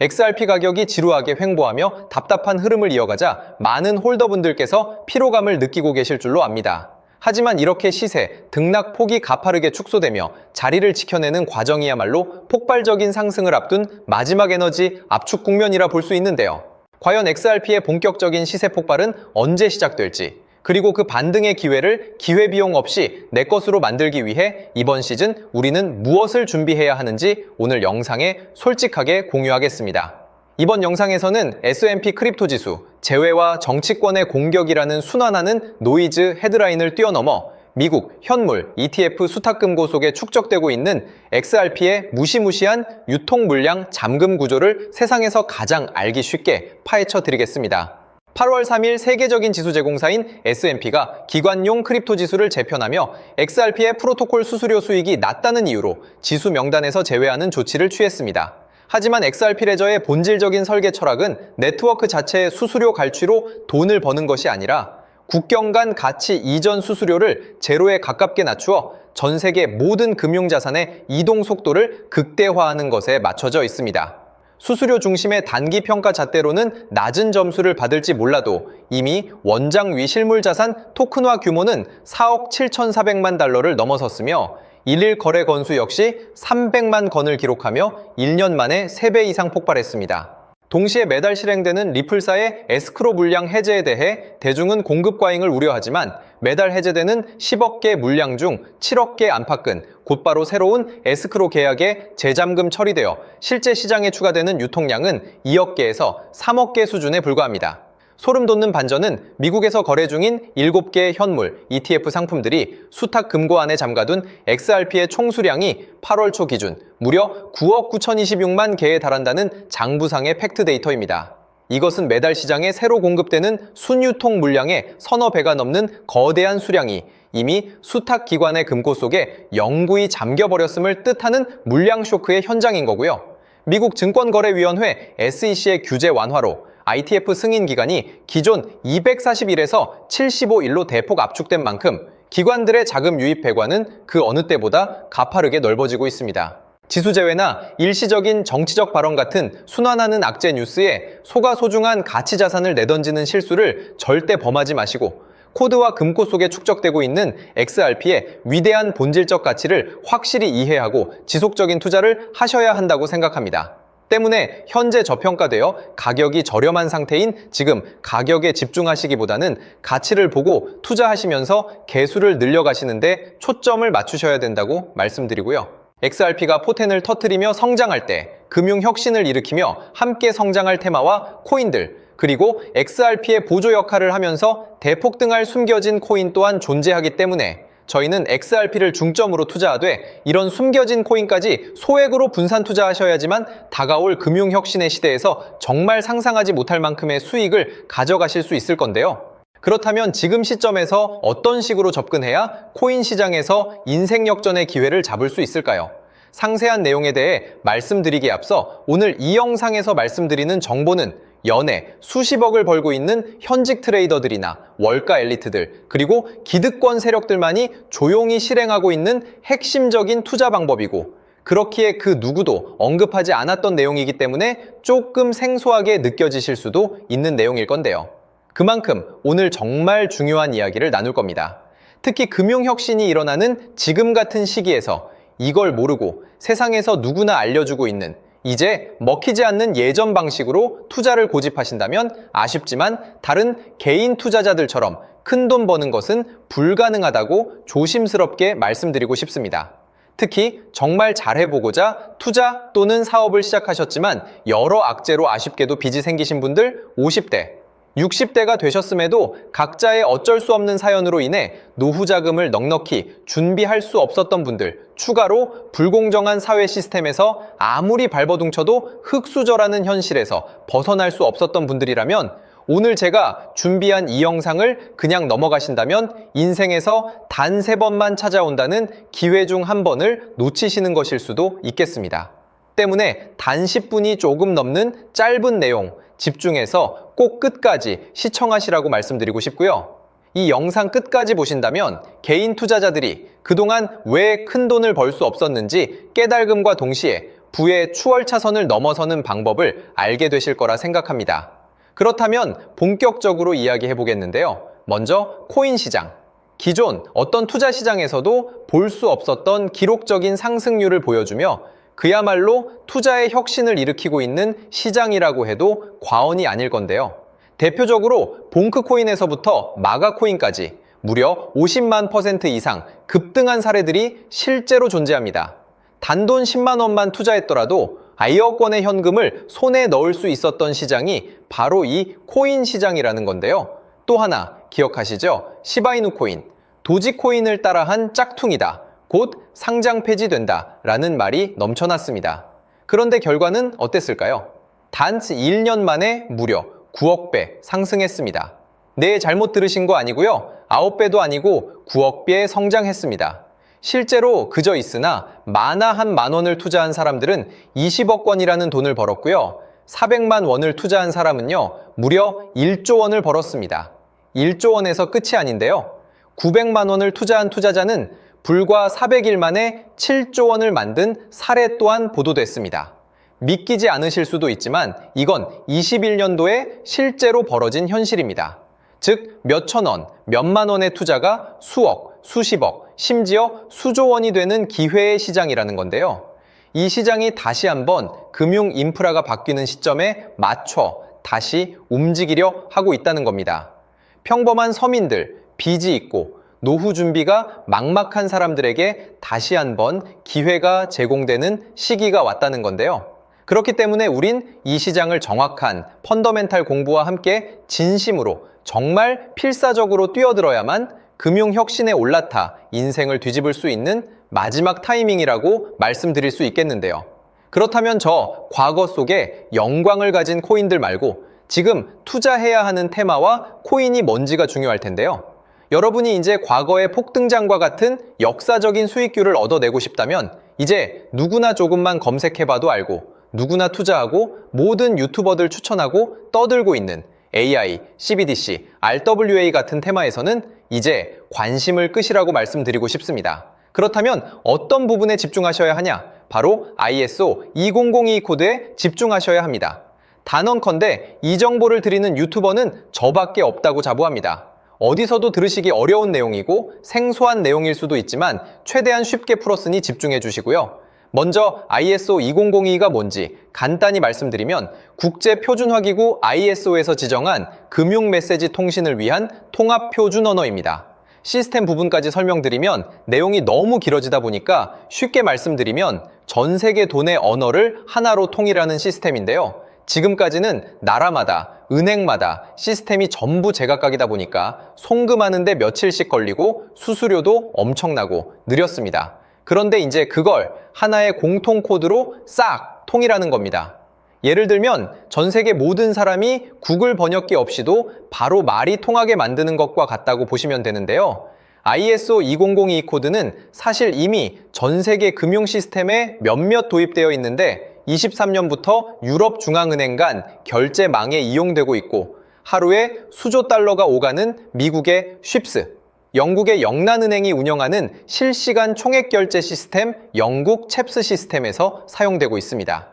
XRP 가격이 지루하게 횡보하며 답답한 흐름을 이어가자 많은 홀더분들께서 피로감을 느끼고 계실 줄로 압니다. 하지만 이렇게 시세, 등락폭이 가파르게 축소되며 자리를 지켜내는 과정이야말로 폭발적인 상승을 앞둔 마지막 에너지 압축 국면이라 볼 수 있는데요. 과연 XRP의 본격적인 시세 폭발은 언제 시작될지, 그리고 그 반등의 기회를 기회비용 없이 내 것으로 만들기 위해 이번 시즌 우리는 무엇을 준비해야 하는지 오늘 영상에 솔직하게 공유하겠습니다. 이번 영상에서는 S&P 크립토 지수, 재회와 정치권의 공격이라는 순환하는 노이즈 헤드라인을 뛰어넘어 미국, 현물, ETF 수탁금고 속에 축적되고 있는 XRP의 무시무시한 유통 물량 잠금 구조를 세상에서 가장 알기 쉽게 파헤쳐 드리겠습니다. 8월 3일 세계적인 지수 제공사인 S&P가 기관용 크립토 지수를 재편하며 XRP의 프로토콜 수수료 수익이 낮다는 이유로 지수 명단에서 제외하는 조치를 취했습니다. 하지만 XRP 레저의 본질적인 설계 철학은 네트워크 자체의 수수료 갈취로 돈을 버는 것이 아니라 국경 간 가치 이전 수수료를 제로에 가깝게 낮추어 전 세계 모든 금융자산의 이동 속도를 극대화하는 것에 맞춰져 있습니다. 수수료 중심의 단기 평가 잣대로는 낮은 점수를 받을지 몰라도 이미 원장 위 실물 자산 토큰화 규모는 4억 7,400만 달러를 넘어섰으며 일일 거래 건수 역시 300만 건을 기록하며 1년 만에 3배 이상 폭발했습니다. 동시에 매달 실행되는 리플사의 에스크로 물량 해제에 대해 대중은 공급 과잉을 우려하지만 매달 해제되는 10억 개 물량 중 7억 개 안팎은 곧바로 새로운 에스크로 계약에 재잠금 처리되어 실제 시장에 추가되는 유통량은 2억 개에서 3억 개 수준에 불과합니다. 소름 돋는 반전은 미국에서 거래 중인 7개의 현물, ETF 상품들이 수탁 금고안에 잠가둔 XRP의 총 수량이 8월 초 기준 무려 9억 9,026만 개에 달한다는 장부상의 팩트 데이터입니다. 이것은 매달 시장에 새로 공급되는 순유통 물량의 서너 배가 넘는 거대한 수량이 이미 수탁 기관의 금고 속에 영구히 잠겨버렸음을 뜻하는 물량 쇼크의 현장인 거고요. 미국 증권거래위원회 SEC의 규제 완화로 ITF 승인 기간이 기존 241에서 75일로 대폭 압축된 만큼 기관들의 자금 유입 배관은 그 어느 때보다 가파르게 넓어지고 있습니다. 지수 제외나 일시적인 정치적 발언 같은 순환하는 악재 뉴스에 속아 소중한 가치 자산을 내던지는 실수를 절대 범하지 마시고 코드와 금고 속에 축적되고 있는 XRP의 위대한 본질적 가치를 확실히 이해하고 지속적인 투자를 하셔야 한다고 생각합니다. 때문에 현재 저평가되어 가격이 저렴한 상태인 지금 가격에 집중하시기보다는 가치를 보고 투자하시면서 개수를 늘려가시는데 초점을 맞추셔야 된다고 말씀드리고요. XRP가 포텐을 터뜨리며 성장할 때 금융혁신을 일으키며 함께 성장할 테마와 코인들, 그리고 XRP의 보조 역할을 하면서 대폭등할 숨겨진 코인 또한 존재하기 때문에 저희는 XRP를 중점으로 투자하되 이런 숨겨진 코인까지 소액으로 분산 투자하셔야지만 다가올 금융혁신의 시대에서 정말 상상하지 못할 만큼의 수익을 가져가실 수 있을 건데요. 그렇다면 지금 시점에서 어떤 식으로 접근해야 코인 시장에서 인생 역전의 기회를 잡을 수 있을까요? 상세한 내용에 대해 말씀드리기에 앞서 오늘 이 영상에서 말씀드리는 정보는 연에 수십억을 벌고 있는 현직 트레이더들이나 월가 엘리트들, 그리고 기득권 세력들만이 조용히 실행하고 있는 핵심적인 투자 방법이고 그렇기에 그 누구도 언급하지 않았던 내용이기 때문에 조금 생소하게 느껴지실 수도 있는 내용일 건데요. 그만큼 오늘 정말 중요한 이야기를 나눌 겁니다. 특히 금융혁신이 일어나는 지금 같은 시기에서 이걸 모르고 세상에서 누구나 알려주고 있는 이제 먹히지 않는 예전 방식으로 투자를 고집하신다면 아쉽지만 다른 개인 투자자들처럼 큰돈 버는 것은 불가능하다고 조심스럽게 말씀드리고 싶습니다. 특히 정말 잘해보고자 투자 또는 사업을 시작하셨지만 여러 악재로 아쉽게도 빚이 생기신 분들 50대, 60대가 되셨음에도 각자의 어쩔 수 없는 사연으로 인해 노후 자금을 넉넉히 준비할 수 없었던 분들, 추가로 불공정한 사회 시스템에서 아무리 발버둥쳐도 흙수저라는 현실에서 벗어날 수 없었던 분들이라면 오늘 제가 준비한 이 영상을 그냥 넘어가신다면 인생에서 단 3번만 찾아온다는 기회 중 한 번을 놓치시는 것일 수도 있겠습니다. 때문에 단 10분이 조금 넘는 짧은 내용 집중해서 꼭 끝까지 시청하시라고 말씀드리고 싶고요. 이 영상 끝까지 보신다면 개인 투자자들이 그동안 왜 큰 돈을 벌 수 없었는지 깨달음과 동시에 부의 추월차선을 넘어서는 방법을 알게 되실 거라 생각합니다. 그렇다면 본격적으로 이야기해 보겠는데요. 먼저 코인 시장. 기존 어떤 투자 시장에서도 볼 수 없었던 기록적인 상승률을 보여주며 그야말로 투자의 혁신을 일으키고 있는 시장이라고 해도 과언이 아닐 건데요. 대표적으로 봉크코인에서부터 마가코인까지 무려 50만 % 이상 급등한 사례들이 실제로 존재합니다. 단돈 10만 원만 투자했더라도 1억 원의 현금을 손에 넣을 수 있었던 시장이 바로 이 코인 시장이라는 건데요. 또 하나 기억하시죠? 시바이누 코인, 도지코인을 따라한 짝퉁이다. 곧 상장 폐지된다. 라는 말이 넘쳐났습니다. 그런데 결과는 어땠을까요? 단 1년 만에 무려 9억 배 상승했습니다. 네, 잘못 들으신 거 아니고요. 9배도 아니고 9억 배 성장했습니다. 실제로 그저 있으나 만화 한 만 원을 투자한 사람들은 20억 원이라는 돈을 벌었고요. 400만 원을 투자한 사람은요, 무려 1조 원을 벌었습니다. 1조 원에서 끝이 아닌데요. 900만 원을 투자한 투자자는 불과 400일 만에 7조 원을 만든 사례 또한 보도됐습니다. 믿기지 않으실 수도 있지만 이건 21년도에 실제로 벌어진 현실입니다. 즉, 몇천 원, 몇만 원의 투자가 수억, 수십억, 심지어 수조 원이 되는 기회의 시장이라는 건데요. 이 시장이 다시 한번 금융 인프라가 바뀌는 시점에 맞춰 다시 움직이려 하고 있다는 겁니다. 평범한 서민들, 빚이 있고 노후 준비가 막막한 사람들에게 다시 한번 기회가 제공되는 시기가 왔다는 건데요. 그렇기 때문에 우린 이 시장을 정확한 펀더멘탈 공부와 함께 진심으로 정말 필사적으로 뛰어들어야만 금융혁신에 올라타 인생을 뒤집을 수 있는 마지막 타이밍이라고 말씀드릴 수 있겠는데요. 그렇다면 저 과거 속에 영광을 가진 코인들 말고 지금 투자해야 하는 테마와 코인이 뭔지가 중요할 텐데요. 여러분이 이제 과거의 폭등장과 같은 역사적인 수익률을 얻어내고 싶다면 이제 누구나 조금만 검색해봐도 알고 누구나 투자하고 모든 유튜버들 추천하고 떠들고 있는 AI, CBDC, RWA 같은 테마에서는 이제 관심을 끄시라고 말씀드리고 싶습니다. 그렇다면 어떤 부분에 집중하셔야 하냐? 바로 ISO 2002 코드에 집중하셔야 합니다. 단언컨대 이 정보를 드리는 유튜버는 저밖에 없다고 자부합니다. 어디서도 들으시기 어려운 내용이고 생소한 내용일 수도 있지만 최대한 쉽게 풀었으니 집중해 주시고요. 먼저 ISO 2002가 뭔지 간단히 말씀드리면 국제표준화기구 ISO에서 지정한 금융 메시지 통신을 위한 통합표준 언어입니다. 시스템 부분까지 설명드리면 내용이 너무 길어지다 보니까 쉽게 말씀드리면 전 세계 돈의 언어를 하나로 통일하는 시스템인데요. 지금까지는 나라마다, 은행마다 시스템이 전부 제각각이다 보니까 송금하는데 며칠씩 걸리고 수수료도 엄청나고 느렸습니다. 그런데 이제 그걸 하나의 공통 코드로 싹 통일하는 겁니다. 예를 들면 전 세계 모든 사람이 구글 번역기 없이도 바로 말이 통하게 만드는 것과 같다고 보시면 되는데요. ISO 2002 코드는 사실 이미 전 세계 금융 시스템에 몇몇 도입되어 있는데 23년부터 유럽중앙은행 간 결제망에 이용되고 있고 하루에 수조 달러가 오가는 미국의 쉽스, 영국의 영란은행이 운영하는 실시간 총액결제 시스템 영국 챕스 시스템에서 사용되고 있습니다.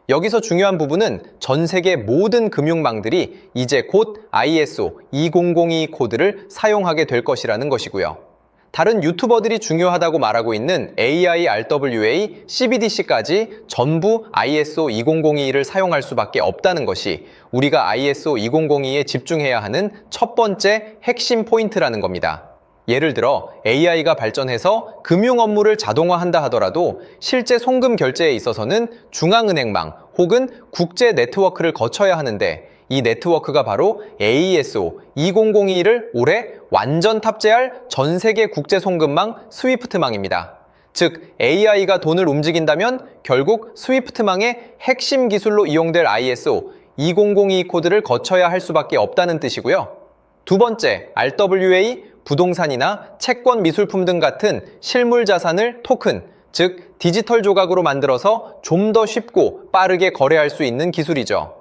여기서 중요한 부분은 전 세계 모든 금융망들이 이제 곧 ISO 2002 코드를 사용하게 될 것이라는 것이고요. 다른 유튜버들이 중요하다고 말하고 있는 AI, RWA, CBDC까지 전부 ISO 2002를 사용할 수밖에 없다는 것이 우리가 ISO 2002에 집중해야 하는 첫 번째 핵심 포인트라는 겁니다. 예를 들어 AI가 발전해서 금융 업무를 자동화한다 하더라도 실제 송금 결제에 있어서는 중앙은행망 혹은 국제 네트워크를 거쳐야 하는데 이 네트워크가 바로 AESO 2002를 올해 완전 탑재할 전 세계 국제 송금망 스위프트망입니다. 즉 AI가 돈을 움직인다면 결국 스위프트망의 핵심 기술로 이용될 ISO 2002 코드를 거쳐야 할 수밖에 없다는 뜻이고요. 두 번째, RWA, 부동산이나 채권 미술품 등 같은 실물 자산을 토큰, 즉 디지털 조각으로 만들어서 좀 더 쉽고 빠르게 거래할 수 있는 기술이죠.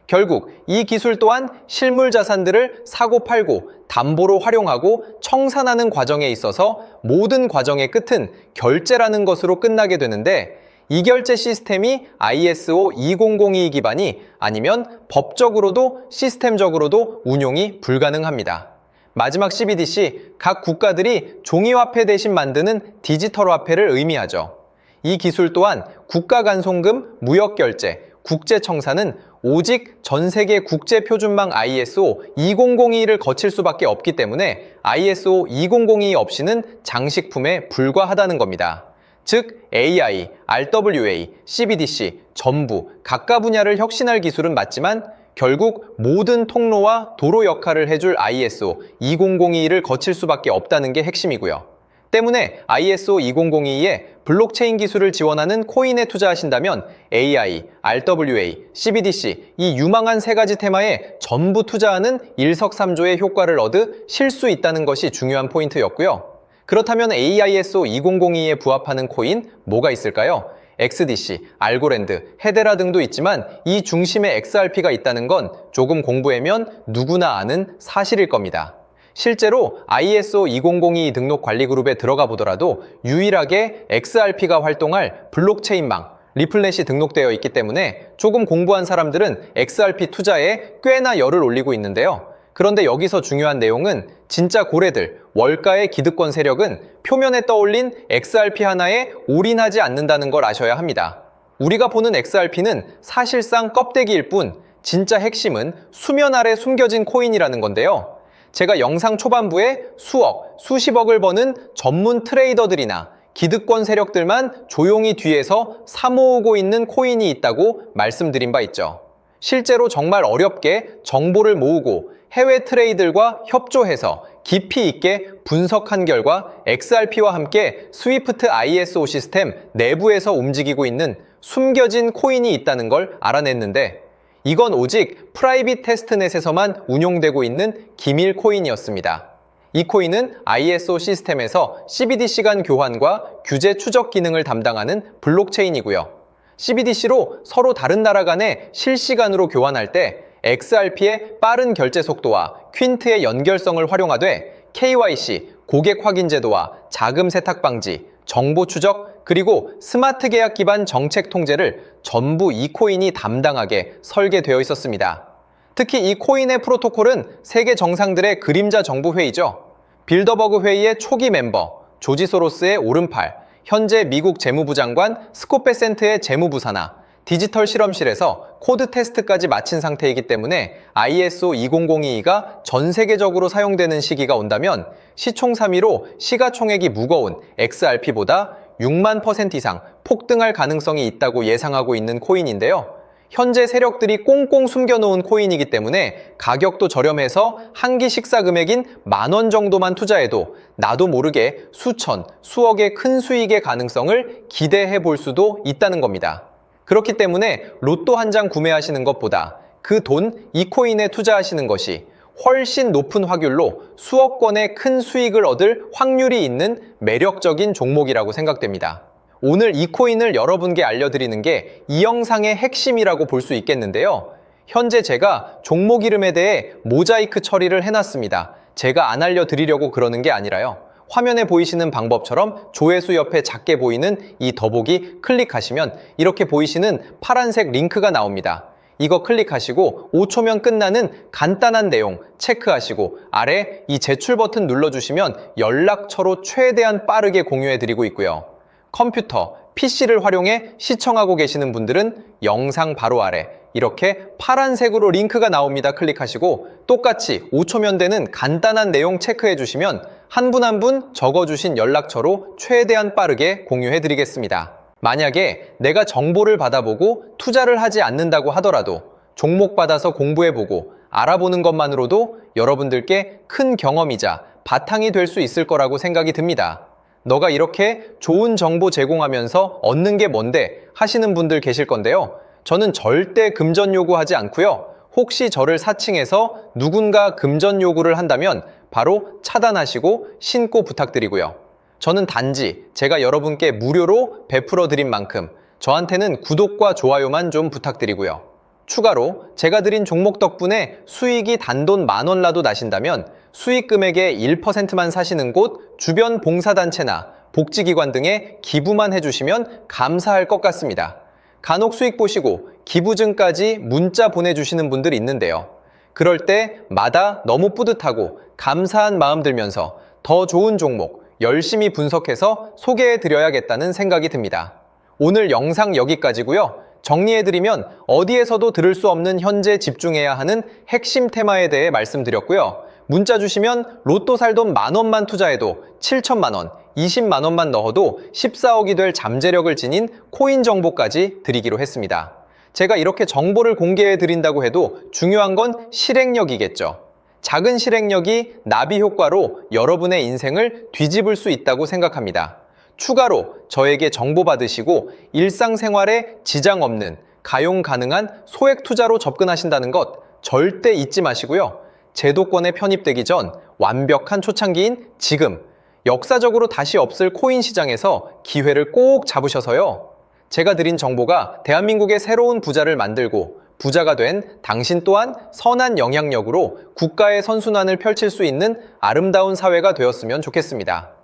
결국 이 기술 또한 실물 자산들을 사고 팔고 담보로 활용하고 청산하는 과정에 있어서 모든 과정의 끝은 결제라는 것으로 끝나게 되는데 이결제 시스템이 ISO 2002 기반이 아니면 법적으로도 시스템적으로도 운용이 불가능합니다. 마지막 CBDC, 각 국가들이 종이화폐 대신 만드는 디지털 화폐를 의미하죠. 이 기술 또한 국가간송금, 무역결제, 국제청산은 오직 전 세계 국제표준망 ISO 2002를 거칠 수밖에 없기 때문에 ISO 2002 없이는 장식품에 불과하다는 겁니다. 즉 AI, RWA, CBDC 전부 각각 분야를 혁신할 기술은 맞지만 결국 모든 통로와 도로 역할을 해줄 ISO 2002를 거칠 수밖에 없다는 게 핵심이고요. 때문에 ISO 2002에 블록체인 기술을 지원하는 코인에 투자하신다면 AI, RWA, CBDC 이 유망한 세 가지 테마에 전부 투자하는 일석삼조의 효과를 얻으실 수 있다는 것이 중요한 포인트였고요. 그렇다면 AISO 2002에 부합하는 코인 뭐가 있을까요? XDC, 알고랜드, 헤데라 등도 있지만 이 중심에 XRP가 있다는 건 조금 공부하면 누구나 아는 사실일 겁니다. 실제로 ISO 2002 등록 관리 그룹에 들어가 보더라도 유일하게 XRP가 활동할 블록체인망, 리플넷이 등록되어 있기 때문에 조금 공부한 사람들은 XRP 투자에 꽤나 열을 올리고 있는데요. 그런데 여기서 중요한 내용은 진짜 고래들, 월가의 기득권 세력은 표면에 떠올린 XRP 하나에 올인하지 않는다는 걸 아셔야 합니다. 우리가 보는 XRP는 사실상 껍데기일 뿐 진짜 핵심은 수면 아래 숨겨진 코인이라는 건데요. 제가 영상 초반부에 수억, 수십억을 버는 전문 트레이더들이나 기득권 세력들만 조용히 뒤에서 사모으고 있는 코인이 있다고 말씀드린 바 있죠. 실제로 정말 어렵게 정보를 모으고 해외 트레이들과 협조해서 깊이 있게 분석한 결과 XRP와 함께 스위프트 ISO 시스템 내부에서 움직이고 있는 숨겨진 코인이 있다는 걸 알아냈는데 이건 오직 프라이빗 테스트넷에서만 운용되고 있는 기밀 코인이었습니다. 이 코인은 ISO 시스템에서 CBDC 간 교환과 규제 추적 기능을 담당하는 블록체인이고요. CBDC로 서로 다른 나라 간에 실시간으로 교환할 때 XRP의 빠른 결제 속도와 퀸트의 연결성을 활용하되 KYC, 고객 확인 제도와 자금 세탁 방지, 정보 추적, 그리고 스마트 계약 기반 정책 통제를 전부 이 코인이 담당하게 설계되어 있었습니다. 특히 이 코인의 프로토콜은 세계 정상들의 그림자 정부 회의죠. 빌더버그 회의의 초기 멤버, 조지 소로스의 오른팔, 현재 미국 재무부 장관 스콧 베센트의 재무부 산하, 디지털 실험실에서 코드 테스트까지 마친 상태이기 때문에 ISO 2002가 전 세계적으로 사용되는 시기가 온다면 시총3위로 시가총액이 무거운 XRP보다 6만% 이상 폭등할 가능성이 있다고 예상하고 있는 코인인데요. 현재 세력들이 꽁꽁 숨겨놓은 코인이기 때문에 가격도 저렴해서 한 끼 식사 금액인 10,000원 정도만 투자해도 나도 모르게 수천, 수억의 큰 수익의 가능성을 기대해 볼 수도 있다는 겁니다. 그렇기 때문에 로또 한 장 구매하시는 것보다 그 돈 이 코인에 투자하시는 것이 훨씬 높은 확률로 수억 건의 큰 수익을 얻을 확률이 있는 매력적인 종목이라고 생각됩니다. 오늘 이 코인을 여러분께 알려드리는 게 이 영상의 핵심이라고 볼 수 있겠는데요. 현재 제가 종목 이름에 대해 모자이크 처리를 해놨습니다. 제가 안 알려드리려고 그러는 게 아니라요. 화면에 보이시는 방법처럼 조회수 옆에 작게 보이는 이 더보기 클릭하시면 이렇게 보이시는 파란색 링크가 나옵니다. 이거 클릭하시고 5초면 끝나는 간단한 내용 체크하시고 아래 이 제출 버튼 눌러주시면 연락처로 최대한 빠르게 공유해드리고 있고요. 컴퓨터, PC를 활용해 시청하고 계시는 분들은 영상 바로 아래 이렇게 파란색으로 링크가 나옵니다. 클릭하시고 똑같이 5초면 되는 간단한 내용 체크해 주시면 한 분 한 분 적어주신 연락처로 최대한 빠르게 공유해 드리겠습니다. 만약에 내가 정보를 받아보고 투자를 하지 않는다고 하더라도 종목 받아서 공부해보고 알아보는 것만으로도 여러분들께 큰 경험이자 바탕이 될 수 있을 거라고 생각이 듭니다. 너가 이렇게 좋은 정보 제공하면서 얻는 게 뭔데 하시는 분들 계실 건데요. 저는 절대 금전 요구하지 않고요. 혹시 저를 사칭해서 누군가 금전 요구를 한다면 바로 차단하시고 신고 부탁드리고요. 저는 단지 제가 여러분께 무료로 베풀어 드린 만큼 저한테는 구독과 좋아요만 좀 부탁드리고요. 추가로 제가 드린 종목 덕분에 수익이 단돈 10,000원라도 나신다면 수익 금액의 1%만 사시는 곳 주변 봉사단체나 복지기관 등에 기부만 해주시면 감사할 것 같습니다. 간혹 수익 보시고 기부증까지 문자 보내주시는 분들이 있는데요. 그럴 때마다 너무 뿌듯하고 감사한 마음 들면서 더 좋은 종목 열심히 분석해서 소개해드려야겠다는 생각이 듭니다. 오늘 영상 여기까지고요. 정리해드리면 어디에서도 들을 수 없는 현재 집중해야 하는 핵심 테마에 대해 말씀드렸고요. 문자 주시면 로또 살 돈 10,000원만 투자해도 7천만 원, 20만 원만 넣어도 14억이 될 잠재력을 지닌 코인 정보까지 드리기로 했습니다. 제가 이렇게 정보를 공개해 드린다고 해도 중요한 건 실행력이겠죠. 작은 실행력이 나비 효과로 여러분의 인생을 뒤집을 수 있다고 생각합니다. 추가로 저에게 정보 받으시고 일상생활에 지장 없는 가용 가능한 소액 투자로 접근하신다는 것 절대 잊지 마시고요. 제도권에 편입되기 전 완벽한 초창기인 지금 역사적으로 다시 없을 코인 시장에서 기회를 꼭 잡으셔서요. 제가 드린 정보가 대한민국의 새로운 부자를 만들고 부자가 된 당신 또한 선한 영향력으로 국가의 선순환을 펼칠 수 있는 아름다운 사회가 되었으면 좋겠습니다.